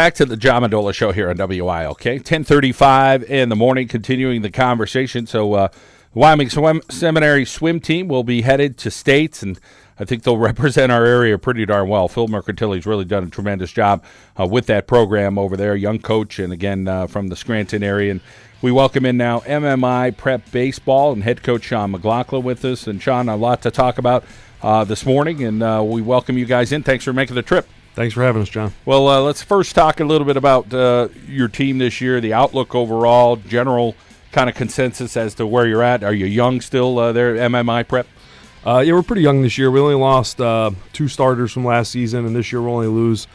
back to the John Mendola Show here on WILK. 10:35 in the morning, continuing the conversation. So Wyoming Seminary swim team will be headed to states, and I think they'll represent our area pretty darn well. Phil Mercantilli's really done a tremendous job with that program over there, young coach, and again from the Scranton area. And we welcome in now MMI Prep Baseball and head coach Sean McLaughlin with us. And Sean, a lot to talk about this morning, and we welcome you guys in. Thanks for making the trip. Thanks for having us, John. Well, let's first talk a little bit about your team this year, the outlook overall, general kind of consensus as to where you're at. Are you young still there at MMI Prep? Yeah, we're pretty young this year. We only lost 2 starters from last season, and this year we'll only lose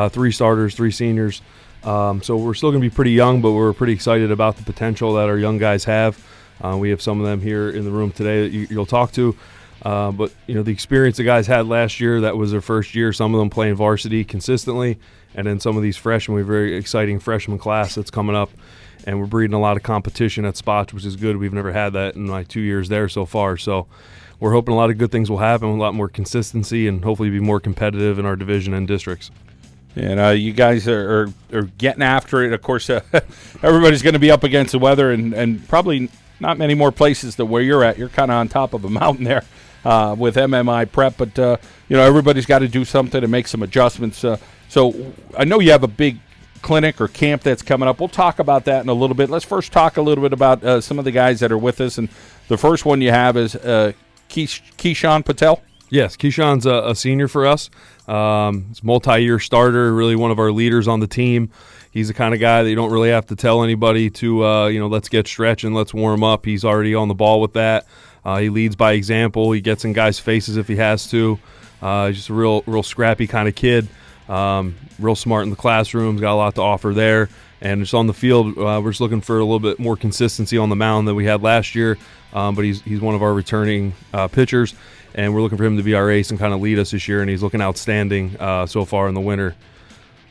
3 starters, 3 seniors. So we're still going to be pretty young, but we're pretty excited about the potential that our young guys have. We have some of them here in the room today that you'll talk to. But, you know, the experience the guys had last year, that was their first year, some of them playing varsity consistently, and then some of these freshmen, we have a very exciting freshman class that's coming up, and we're breeding a lot of competition at spots, which is good. We've never had that in my 2 years there so far. So we're hoping a lot of good things will happen, a lot more consistency, and hopefully be more competitive in our division and districts. And you guys are getting after it. Of course, everybody's going to be up against the weather, and probably not many more places than where you're at. You're kind of on top of a mountain there. With MMI Prep, but everybody's got to do something and make some adjustments. So I know you have a big clinic or camp that's coming up. We'll talk about that in a little bit. Let's first talk a little bit about some of the guys that are with us. And the first one you have is Keyshawn Patel. Yes, Keyshawn's a senior for us. He's a multi-year starter, really one of our leaders on the team. He's the kind of guy that you don't really have to tell anybody to, let's get stretching, let's warm up. He's already on the ball with that. He leads by example. He gets in guys' faces if he has to. He's just a real scrappy kind of kid. Real smart in the classroom. He's got a lot to offer there. And just on the field, we're just looking for a little bit more consistency on the mound than we had last year. But he's one of our returning pitchers, and we're looking for him to be our ace and kind of lead us this year. And he's looking outstanding so far in the winter.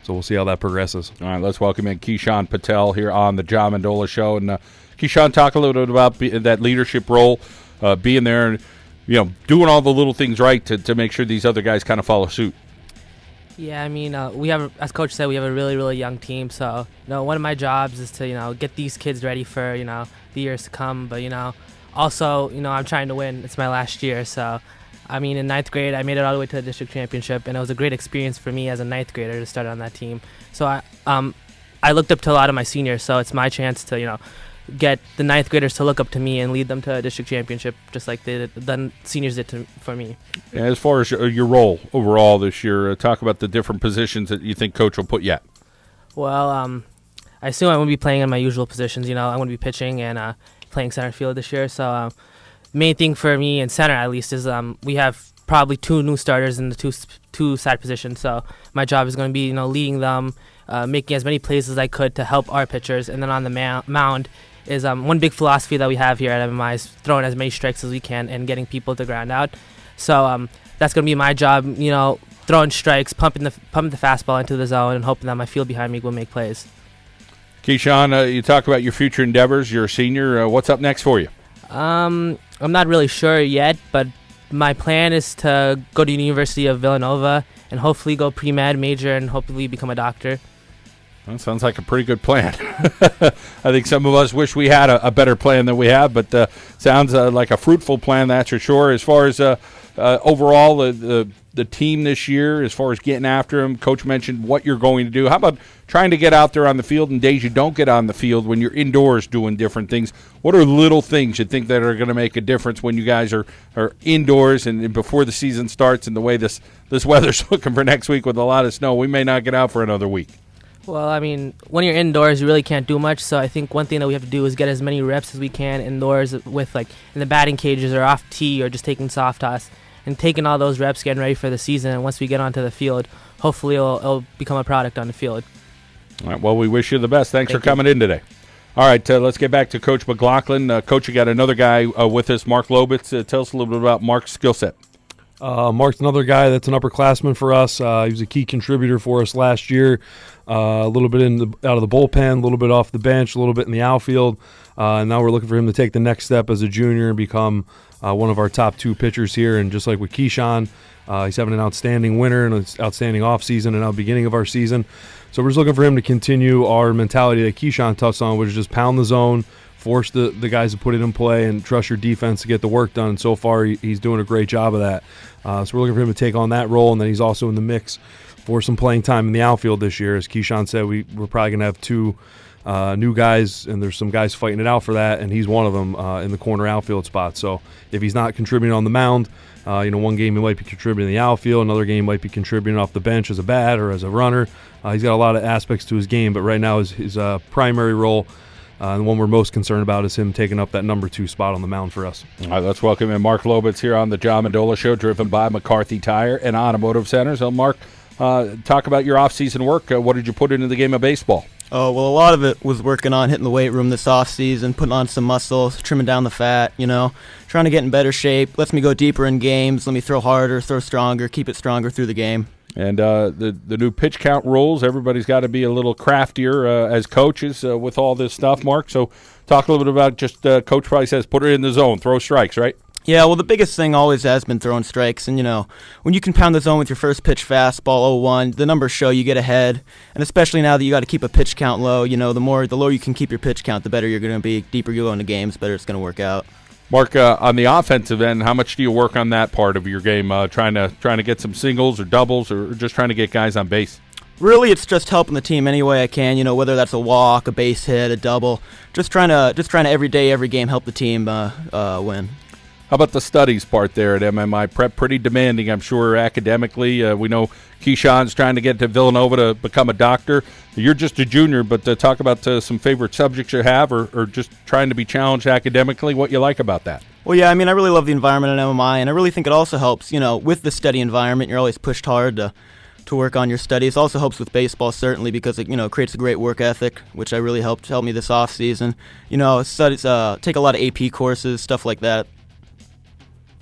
So we'll see how that progresses. All right, let's welcome in Keyshawn Patel here on the John Mendola Show. And Keyshawn, talk a little bit about that leadership role. Being there and, doing all the little things right to make sure these other guys kind of follow suit. Yeah, I mean, we have, as Coach said, we have a really, really young team. So, one of my jobs is to, get these kids ready for, the years to come. But, also, I'm trying to win. It's my last year. So, I mean, in 9th grade, I made it all the way to the district championship. And it was a great experience for me as a 9th grader to start on that team. So, I looked up to a lot of my seniors. So, it's my chance to, get the 9th graders to look up to me and lead them to a district championship, just like the seniors did for me. As far as your role overall this year, talk about the different positions that you think Coach will put you at. Well, I assume I won't be playing in my usual positions. I'm going to be pitching and playing center field this year. So main thing for me in center, at least, is we have probably 2 new starters in the two side positions. So my job is going to be, leading them, making as many plays as I could to help our pitchers. And then on the mound is one big philosophy that we have here at MMI is throwing as many strikes as we can and getting people to ground out. So that's going to be my job, throwing strikes, pumping the fastball into the zone, and hoping that my field behind me will make plays. Keyshawn, you talk about your future endeavors. You're a senior. What's up next for you? I'm not really sure yet, but my plan is to go to the University of Villanova and hopefully go pre-med major and hopefully become a doctor. That sounds like a pretty good plan. I think some of us wish we had a better plan than we have, but sounds like a fruitful plan, that's for sure. As far as overall the team this year, as far as getting after them, Coach mentioned what you're going to do. How about trying to get out there on the field and days you don't get on the field when you're indoors doing different things? What are little things you think that are going to make a difference when you guys are indoors and before the season starts and the way this weather's looking for next week with a lot of snow? We may not get out for another week. Well, I mean, when you're indoors, you really can't do much. So I think one thing that we have to do is get as many reps as we can indoors with, like, in the batting cages or off tee or just taking soft toss and taking all those reps, getting ready for the season. And once we get onto the field, hopefully it'll become a product on the field. All right, well, we wish you the best. Thanks for coming in today. All right, let's get back to Coach McLaughlin. Coach, you got another guy with us, Mark Lobitz. Tell us a little bit about Mark's skill set. Mark's another guy that's an upperclassman for us. He was a key contributor for us last year. A little bit out of the bullpen, a little bit off the bench, a little bit in the outfield. And now we're looking for him to take the next step as a junior and become one of our top 2 pitchers here. And just like with Keyshawn, he's having an outstanding winter and an outstanding offseason and now beginning of our season. So we're just looking for him to continue our mentality that Keyshawn touched on, which is just pound the zone, force the guys to put it in play, and trust your defense to get the work done. And so far, he's doing a great job of that. So we're looking for him to take on that role, and then he's also in the mix for some playing time in the outfield this year. As Keyshawn said, we're probably going to have 2 new guys, and there's some guys fighting it out for that, and he's one of them in the corner outfield spot. So if he's not contributing on the mound, one game he might be contributing in the outfield, another game he might be contributing off the bench as a bat or as a runner. He's got a lot of aspects to his game, but right now his primary role, the one we're most concerned about, is him taking up that number 2 spot on the mound for us. All right, let's welcome in Mark Lobitz here on the John Mendola Show, driven by McCarthy Tire and Automotive Centers. So, Mark, talk about your off-season work. What did you put into the game of baseball? Oh, well, a lot of it was working on hitting the weight room this off-season, putting on some muscle, trimming down the fat, trying to get in better shape. Lets me go deeper in games, let me throw harder, throw stronger, keep it stronger through the game. And the new pitch count rules, everybody's got to be a little craftier as coaches with all this stuff, Mark. So talk a little bit about just Coach probably says put it in the zone, throw strikes, right? Yeah, well, the biggest thing always has been throwing strikes. And, when you can pound the zone with your first pitch fastball 0-1, the numbers show you get ahead. And especially now that you got to keep a pitch count low, the lower you can keep your pitch count, the better you're going to be. Deeper you go into games, better it's going to work out. Mark, on the offensive end, how much do you work on that part of your game, trying to get some singles or doubles or just trying to get guys on base? Really, it's just helping the team any way I can, whether that's a walk, a base hit, a double. Just trying to every day, every game help the team win. How about the studies part there at MMI Prep? Pretty demanding, I'm sure, academically. We know Keyshawn's trying to get to Villanova to become a doctor. You're just a junior, but talk about some favorite subjects you have or just trying to be challenged academically, what you like about that. Well, yeah, I really love the environment at MMI, and I really think it also helps, with the study environment. You're always pushed hard to work on your studies. It also helps with baseball, certainly, because it creates a great work ethic, which I really helped me this off season. Studies, take a lot of AP courses, stuff like that.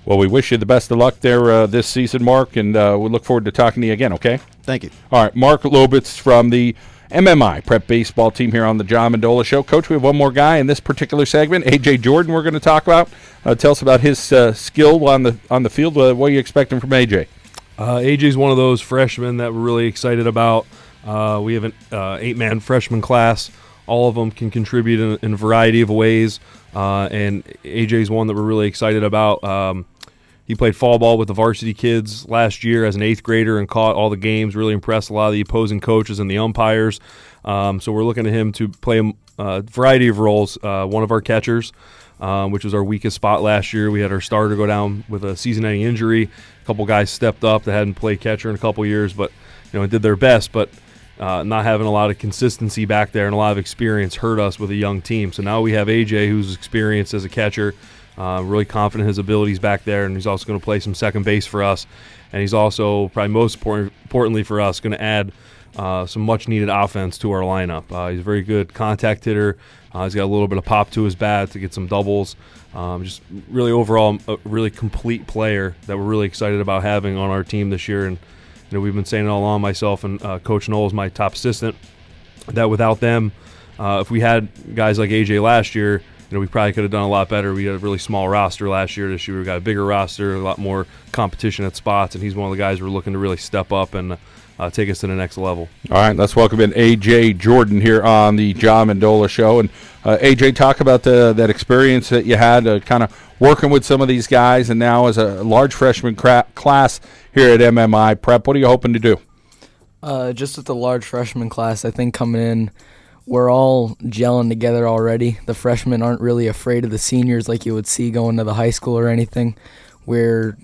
Well, we wish you the best of luck there this season, Mark, and we look forward to talking to you again, okay? Thank you. All right, Mark Lobitz from the MMI Prep Baseball Team here on the John Mendola Show. Coach, we have one more guy in this particular segment, A.J. Jordan, we're going to talk about. Tell us about his skill on the field. What are you expecting from A.J.? A.J.'s one of those freshmen that we're really excited about. We have an 8-man freshman class. All of them can contribute in a variety of ways, and A.J.'s one that we're really excited about. He played fall ball with the varsity kids last year as an 8th grader and caught all the games, really impressed a lot of the opposing coaches and the umpires. So we're looking at him to play a variety of roles. One of our catchers, which was our weakest spot last year. We had our starter go down with a season-ending injury. A couple guys stepped up that hadn't played catcher in a couple years, but did their best. But not having a lot of consistency back there and a lot of experience hurt us with a young team. So now we have A.J., who's experienced as a catcher. Really confident in his abilities back there, and he's also going to play some second base for us. And he's also, probably most importantly for us, going to add some much-needed offense to our lineup. He's a very good contact hitter. He's got a little bit of pop to his bat to get some doubles. Just really overall a really complete player that we're really excited about having on our team this year. And we've been saying it all along, myself and Coach Knoll is my top assistant, that without them, if we had guys like A.J. last year, we probably could have done a lot better. We had a really small roster last year. This year we got a bigger roster, a lot more competition at spots, and he's one of the guys we're looking to really step up and take us to the next level. All right, let's welcome in A.J. Jordan here on the John Mendola Show. And A.J., talk about that experience that you had kind of working with some of these guys, and now as a large freshman class here at MMI Prep. What are you hoping to do? Just with the large freshman class, I think coming in, we're all gelling together already. The freshmen aren't really afraid of the seniors like you would see going to the high school or anything. We're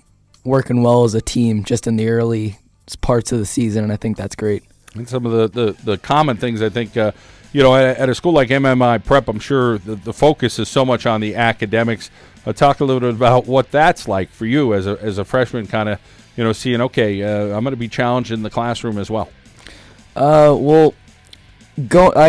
working well as a team just in the early parts of the season, and I think that's great. And some of the common things, I think, at a school like MMI Prep, I'm sure the focus is so much on the academics. Talk a little bit about what that's like for you as a freshman, kind of, seeing, okay, I'm going to be challenged in the classroom as well. I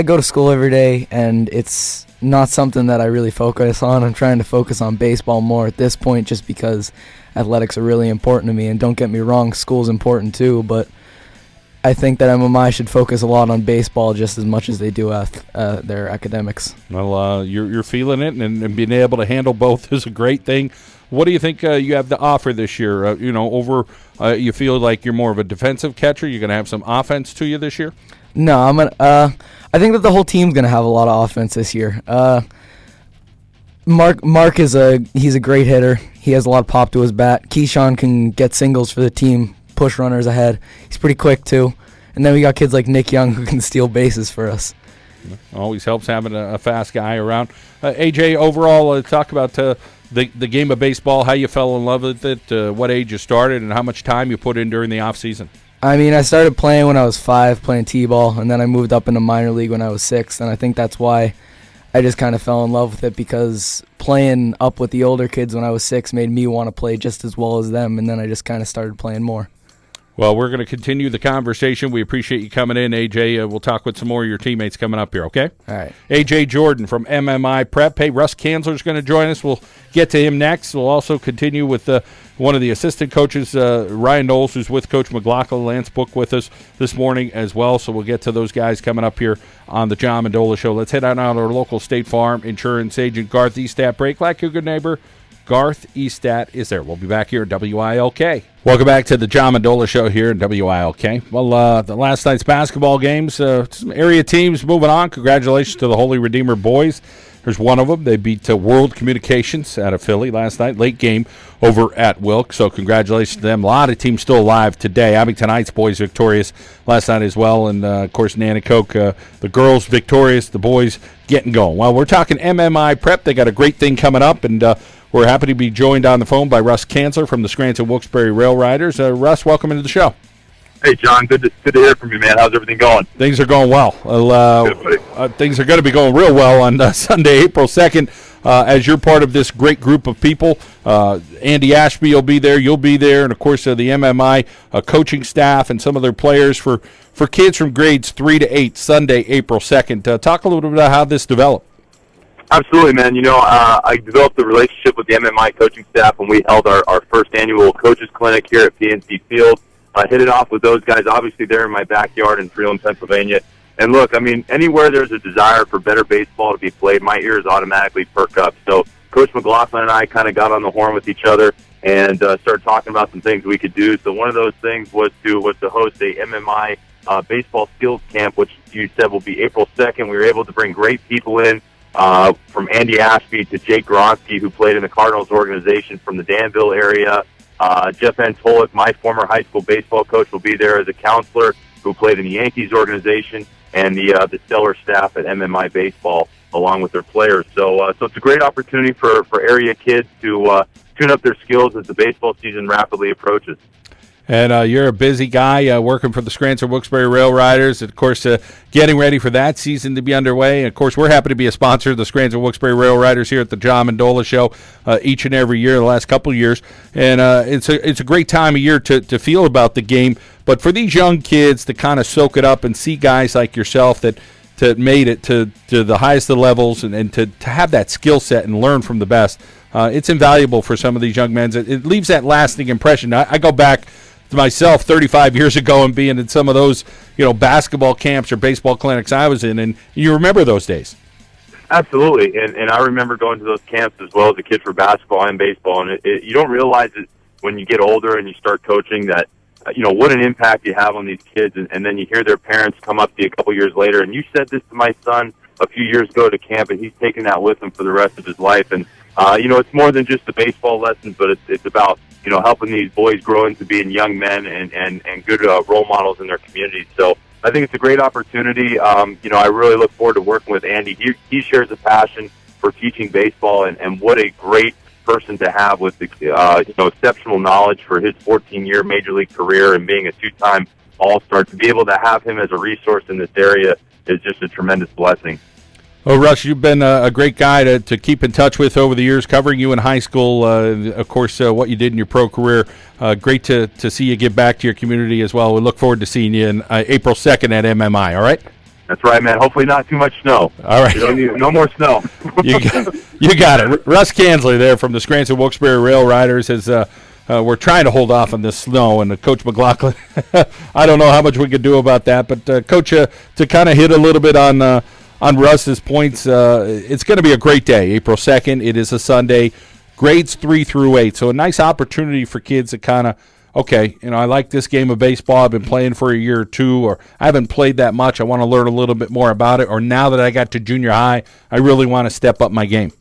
go to school every day, and it's not something that I really focus on. I'm trying to focus on baseball more at this point just because athletics are really important to me. And don't get me wrong, school's important too, but I think that MMI should focus a lot on baseball just as much as they do their academics. Well, you're feeling it, and being able to handle both is a great thing. What do you think you have to offer this year? You feel like you're more of a defensive catcher? You're going to have some offense to you this year? No, I think that the whole team's going to have a lot of offense this year. Mark he's a great hitter. He has a lot of pop to his bat. Keyshawn can get singles for the team, push runners ahead. He's pretty quick too. And then we got kids like Nick Young who can steal bases for us. Always helps having a fast guy around. AJ, overall, talk about the game of baseball, how you fell in love with it, what age you started, and how much time you put in during the off season. I mean, I started playing when I was 5, playing t-ball, and then I moved up into minor league when I was 6, and I think that's why I just kind of fell in love with it, because playing up with the older kids when I was 6 made me want to play just as well as them, and then I just kind of started playing more. Well, we're going to continue the conversation. We appreciate you coming in, AJ. We'll talk with some more of your teammates coming up here, okay? All right. AJ Jordan from MMI Prep. Hey, Russ Canzler is going to join us. We'll get to him next. We'll also continue with one of the assistant coaches, Ryan Knowles, who's with Coach McLaughlin. Lance Book with us this morning as well, so we'll get to those guys coming up here on the John Mendola Show. Let's head on out to our local State Farm insurance agent, Garth Estat. Break like your good neighbor. Garth Estat is there. We'll be back here at WILK. Welcome back to the John Mendola Show here at WILK. Well, the last night's basketball games, some area teams moving on. Congratulations to the Holy Redeemer boys. There's one of them. They beat World Communications out of Philly last night. Late game over at Wilk, so congratulations to them. A lot of teams still alive today. Abington Heights boys victorious last night as well, and, of course, Nanticoke, the girls victorious, the boys getting going. Well, we're talking MMI Prep. They got a great thing coming up, and we're happy to be joined on the phone by Russ Canzler from the Scranton-Wilkes-Barre Railriders. Russ, welcome into the show. Hey, John. Good to hear from you, man. How's everything going? Things are going well. Things are going to be going real well on Sunday, April 2nd, as you're part of this great group of people. Andy Ashby will be there. You'll be there. And, of course, the MMI coaching staff and some of their players for kids from grades 3 to 8, Sunday, April 2nd. Talk a little bit about how this developed. Absolutely, man. I developed a relationship with the MMI coaching staff when we held our first annual coaches clinic here at PNC Field. I hit it off with those guys. Obviously, they're in my backyard in Freeland, Pennsylvania. And look, I mean, anywhere there's a desire for better baseball to be played, my ears automatically perk up. So Coach McLaughlin and I kind of got on the horn with each other and started talking about some things we could do. So one of those things was to host a MMI baseball skills camp, which you said will be April 2nd. We were able to bring great people in. From Andy Ashby to Jake Gronsky, who played in the Cardinals organization from the Danville area. Jeff Antolik, my former high school baseball coach, will be there as a counselor who played in the Yankees organization, and the stellar staff at MMI Baseball along with their players. So it's a great opportunity for area kids to tune up their skills as the baseball season rapidly approaches. And you're a busy guy working for the Scranton-Wilkes-Barre Railriders. Of course, getting ready for that season to be underway. And, of course, we're happy to be a sponsor of the Scranton-Wilkes-Barre Railriders here at the John Mendola Show each and every year, the last couple of years. And it's a great time of year to feel about the game. But for these young kids to kind of soak it up and see guys like yourself that made it to the highest of levels and to have that skill set and learn from the best, it's invaluable for some of these young men. It leaves that lasting impression. I go back myself 35 years ago and being in some of those basketball camps or baseball clinics I was in, and you remember those days. Absolutely, and I remember going to those camps as well as a kid for basketball and baseball, and you don't realize it when you get older and you start coaching that what an impact you have on these kids, and then you hear their parents come up to you a couple years later, and you said this to my son a few years ago to camp, and he's taken that with him for the rest of his life. And it's more than just the baseball lessons, but it's about helping these boys grow into being young men and good role models in their communities. So I think it's a great opportunity. I really look forward to working with Andy. He shares a passion for teaching baseball, and what a great person to have with exceptional knowledge for his 14-year Major League career and being a 2-time All-Star. To be able to have him as a resource in this area is just a tremendous blessing. Well, Russ, you've been a great guy to keep in touch with over the years, covering you in high school, of course, what you did in your pro career. Great to see you give back to your community as well. We look forward to seeing you in April 2nd at MMI, all right? That's right, man. Hopefully not too much snow. All right. No more snow. You got it. Russ Canzler there from the Scranton-Wilkes-Barre Railriders has we're trying to hold off on this snow. And Coach McLaughlin, I don't know how much we could do about that. But, Coach, to kind of hit a little bit on Russ's points, it's going to be a great day, April 2nd. It is a Sunday, grades 3 through 8. So a nice opportunity for kids to kind of, okay, I like this game of baseball. I've been playing for a year or two, or I haven't played that much. I want to learn a little bit more about it. Or now that I got to junior high, I really want to step up my game.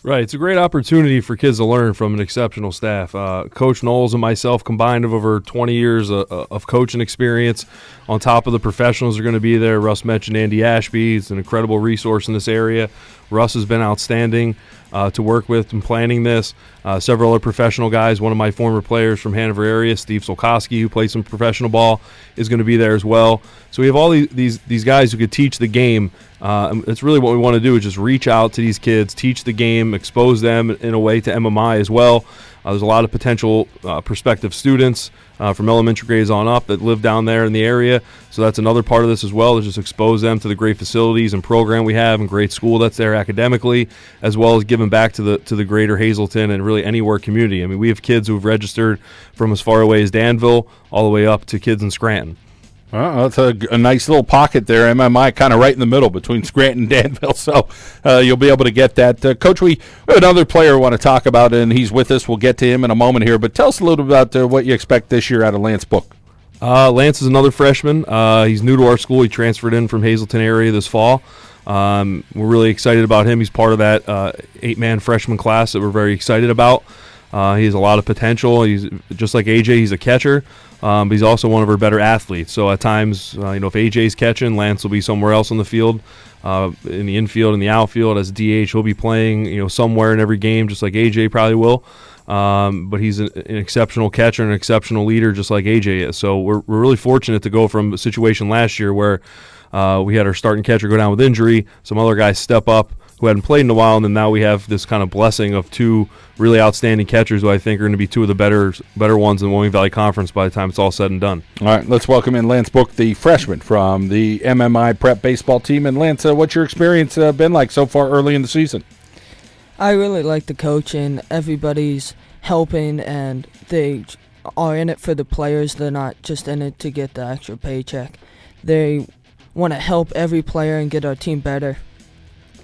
Right. It's a great opportunity for kids to learn from an exceptional staff. Coach Knowles and myself combined of over 20 years of coaching experience. On top of the professionals are going to be there. Russ mentioned Andy Ashby. He's an incredible resource in this area. Russ has been outstanding to work with in planning this. Several other professional guys. One of my former players from Hanover area, Steve Solkoski, who plays some professional ball, is going to be there as well. So we have all these guys who could teach the game. It's really what we want to do is just reach out to these kids, teach the game, expose them in a way to MMI as well. There's a lot of potential prospective students from elementary grades on up that live down there in the area. So that's another part of this as well, is just expose them to the great facilities and program we have and great school that's there academically, as well as giving back to the greater Hazleton and really anywhere community. I mean, we have kids who've registered from as far away as Danville all the way up to kids in Scranton. Well, that's a nice little pocket there, MMI, kind of right in the middle between Scranton and Danville, so you'll be able to get that. Coach, we have another player we want to talk about, and he's with us. We'll get to him in a moment here, but tell us a little bit about what you expect this year out of Lance Book. Lance is another freshman. He's new to our school. He transferred in from Hazleton area this fall. We're really excited about him. He's part of that 8-man freshman class that we're very excited about. He has a lot of potential. He's just like AJ. He's a catcher, but he's also one of our better athletes. So at times, if AJ's catching, Lance will be somewhere else on the field, in the infield, in the outfield. As a DH, he'll be playing, somewhere in every game, just like AJ probably will. But he's an exceptional catcher and an exceptional leader, just like AJ is. So we're really fortunate to go from a situation last year where we had our starting catcher go down with injury, some other guys step up who hadn't played in a while, and then now we have this kind of blessing of two really outstanding catchers who I think are going to be two of the better ones in the William Valley Conference by the time it's all said and done. All right, let's welcome in Lance Book, the freshman from the MMI Prep Baseball Team. And Lance, what's your experience been like so far early in the season? I really like the coaching. Everybody's helping, and they are in it for the players. They're not just in it to get the extra paycheck. They want to help every player and get our team better.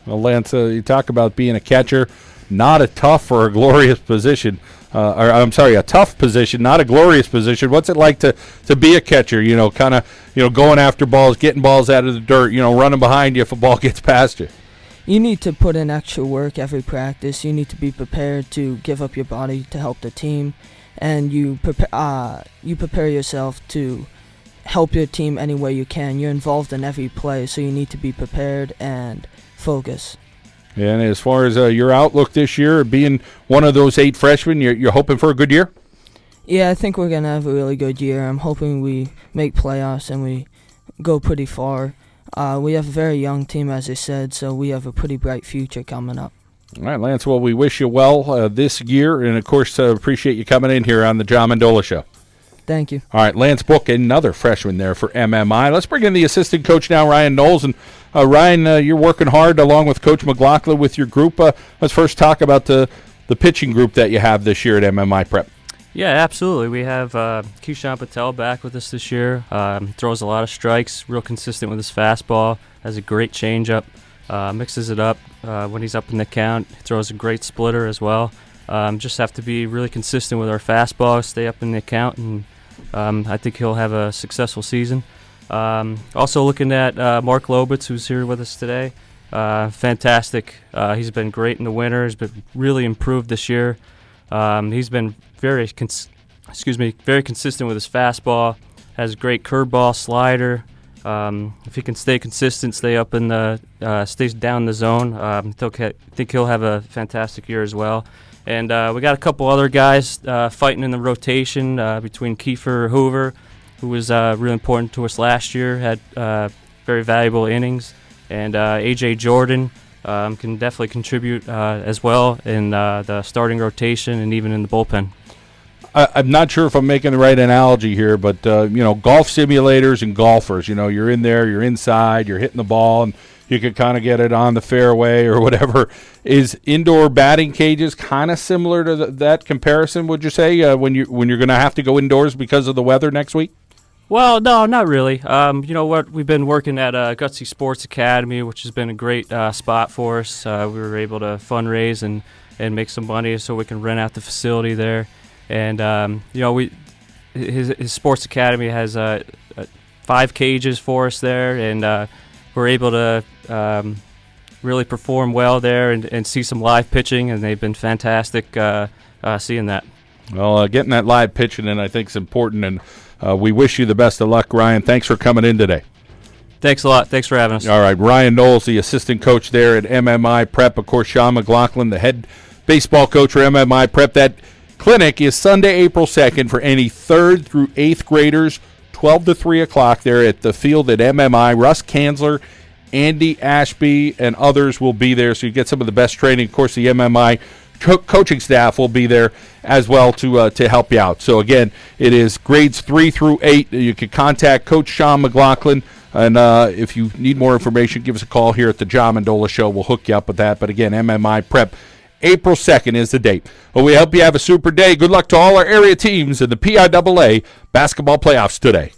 Well, Lance, you talk about being a catcher, not a tough or a glorious position. A tough position, not a glorious position. What's it like to be a catcher? Going after balls, getting balls out of the dirt, running behind you if a ball gets past you. You need to put in extra work every practice. You need to be prepared to give up your body to help the team, and you prepare yourself to help your team any way you can. You're involved in every play, so you need to be prepared and focus. And as far as your outlook this year, being one of those 8 freshmen, you're hoping for a good year? Yeah, I think we're going to have a really good year. I'm hoping we make playoffs and we go pretty far. We have a very young team, as I said, so we have a pretty bright future coming up. All right, Lance, well, we wish you well this year, and, of course, appreciate you coming in here on the John Mendola Show. Thank you. All right, Lance Book, another freshman there for MMI. Let's bring in the assistant coach now, Ryan Knowles. And Ryan, you're working hard along with Coach McLaughlin with your group. Let's first talk about the pitching group that you have this year at MMI Prep. Yeah, absolutely. We have Keyshawn Patel back with us this year. Throws a lot of strikes, real consistent with his fastball, has a great changeup, mixes it up when he's up in the count. He throws a great splitter as well. Just have to be really consistent with our fastball, stay up in the count, and I think he'll have a successful season. Also looking at Mark Lobitz, who's here with us today. Fantastic. He's been great in the winter. He's been really improved this year. He's been very consistent with his fastball. Has great curveball, slider. If he can stay consistent, stay up in the stays down in the zone, I think he'll have a fantastic year as well. And we got a couple other guys fighting in the rotation between Kiefer Hoover, who was really important to us last year, had very valuable innings, and A.J. Jordan can definitely contribute as well in the starting rotation and even in the bullpen. I'm not sure if I'm making the right analogy here, but golf simulators and golfers. You're in there, you're inside, you're hitting the ball, and you could kind of get it on the fairway or whatever. Is indoor batting cages kind of similar to that comparison? Would you say when you're going to have to go indoors because of the weather next week? Well, no, not really. You know what? We've been working at Gutsy Sports Academy, which has been a great spot for us. We were able to fundraise and make some money so we can rent out the facility there. And his sports academy has 5 cages for us there, and we're able to really perform well there and see some live pitching, and they've been fantastic seeing that. Well, getting that live pitching in I think is important, and we wish you the best of luck, Ryan. Thanks for coming in today. Thanks a lot. Thanks for having us. All right, Ryan Knowles, the assistant coach there at MMI Prep. Of course, Sean McLaughlin, the head baseball coach for MMI Prep. That clinic is Sunday, April 2nd for any 3rd through 8th graders, 12 to 3 o'clock there at the field at MMI. Russ Canzler, Andy Ashby, and others will be there, so you get some of the best training. Of course, the MMI coaching staff will be there as well to help you out. So, again, it is grades 3 through 8. You can contact Coach Sean McLaughlin, and if you need more information, give us a call here at the John Mendola Show. We'll hook you up with that. But, again, MMI Prep, April 2nd is the date. Well, we hope you have a super day. Good luck to all our area teams in the PIAA basketball playoffs today.